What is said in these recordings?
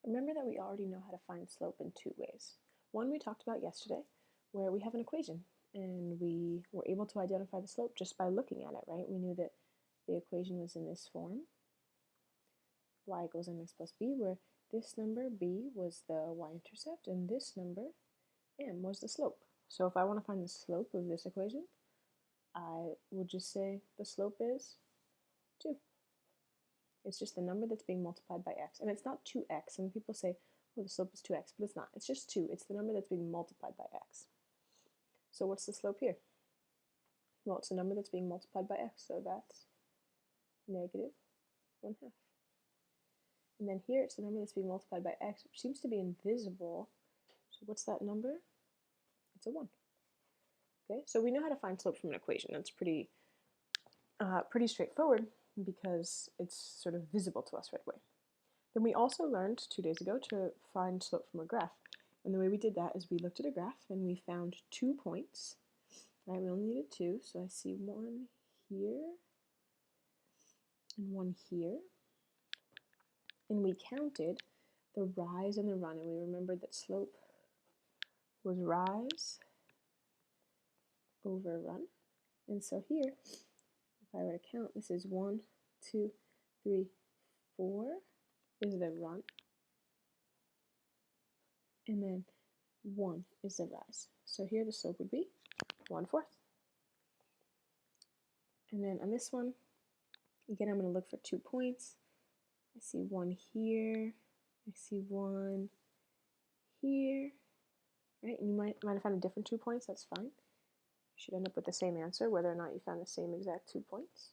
Remember that we already know how to find slope in two ways. One we talked about yesterday, where we have an equation and we were able to identify the slope just by looking at it, right? We knew that the equation was in this form, y equals mx plus b, where this number b was the y-intercept and this number m was the slope. So if I want to find the slope of this equation, I would just say the slope is 2. It's just the number that's being multiplied by x. And it's not 2x. Some people say, oh, the slope is 2x, but it's not. It's just 2. It's the number that's being multiplied by x. So what's the slope here? Well, it's the number that's being multiplied by x, so that's negative 1/2. And then here it's the number that's being multiplied by x, which seems to be invisible. So what's that number? It's a 1. Okay, so we know how to find slope from an equation. That's pretty straightforward because it's sort of visible to us right away. Then we also learned 2 days ago to find slope from a graph. And the way we did that is we looked at a graph and we found 2 points. Right, we only needed 2, so I see one here and one here. And we counted the rise and the run, and we remembered that slope was rise over run. And so here, if I were to count, this is 1, 2, 3, 4 is the run, and then 1 is the rise. So here the slope would be 1/4. And then on this one, again, I'm going to look for 2 points. I see one here, I see one here, right? And you might have found a different 2 points, that's fine. You should end up with the same answer, whether or not you found the same exact 2 points.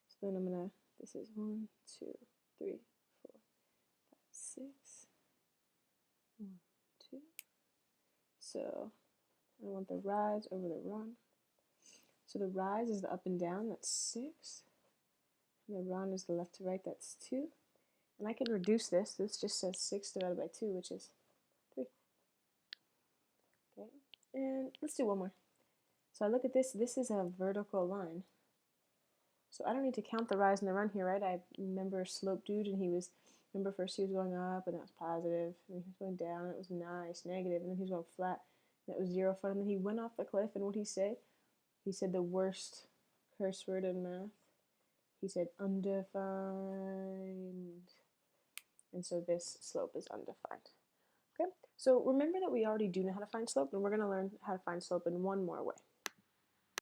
So then I'm going to, this is 1, 2, 3, 4, 5, 6, 1, 2. So I want the rise over the run. So the rise is the up and down, that's 6. And the run is the left to right, that's 2. And I can reduce this. This just says 6 divided by 2, which is 3. Okay, and let's do one more. So I look at this. This is a vertical line. So I don't need to count the rise and the run here, right? I remember slope dude, and remember first he was going up, and that was positive, and then he was going down, and it was nice, negative, and then he was going flat, and it was 0 fun, and then he went off the cliff, and what did he say? He said the worst curse word in math. He said undefined. And so this slope is undefined. Okay, so remember that we already do know how to find slope, and we're going to learn how to find slope in one more way.